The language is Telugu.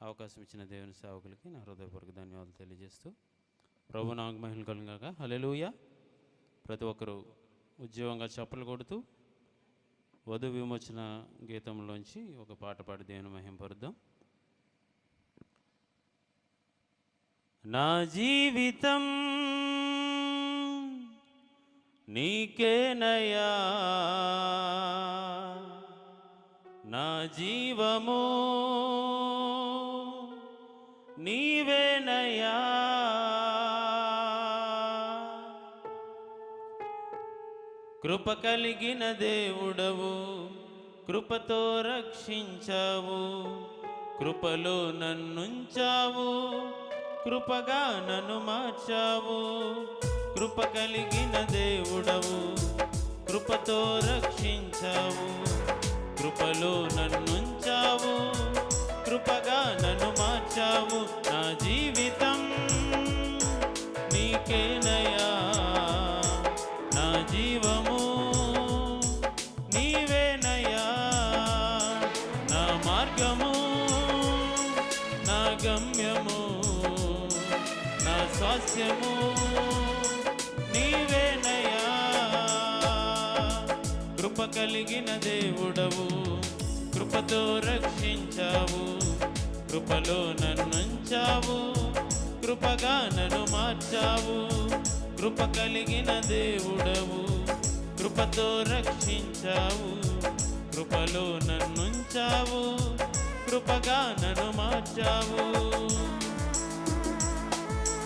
అవకాశం ఇచ్చిన దేవుని సేవకులకి నా హృదయపూర్వక ధన్యవాదాలు తెలియజేస్తూ ప్రభు నామమునకు మహిమ కలుగును గాక. హల్లెలూయా. ప్రతి ఒక్కరూ ఉద్యోగంగా చప్పలు కొడుతూ వధు విమోచన గీతంలోంచి ఒక పాట పాడి దేవుని మహింపరుద్దాం. నా జీవితం నీకేనయ్యా, నా జీవము నీవేనయ్యా, కృప కలిగిన దేవుడవు, కృపతో రక్షించావు, కృపలో నన్నుంచావు, కృపగా నన్ను మార్చావు. కృప కలిగిన దేవుడవు, కృపతో రక్షించావు, కృపలో నన్నుంచావు, కృపగా నన్ను మార్చావు. నా జీవితం నీకేనయ్యా, నా జీవము నీవేనయ్యా, నా మార్గము నా గమ్యము నా స్వాస్థ్యము నీవేనయ్యా. కృప కలిగిన దేవుడవు, కృపతో రక్షించావు, కృపలో నన్నుంచావు, కృపగా నన్ను మార్చావు. కృప కలిగిన దేవుడవు, కృపతో రక్షించావు, కృపలో నన్నుంచావు, కృపగా నన్ను మార్చావు.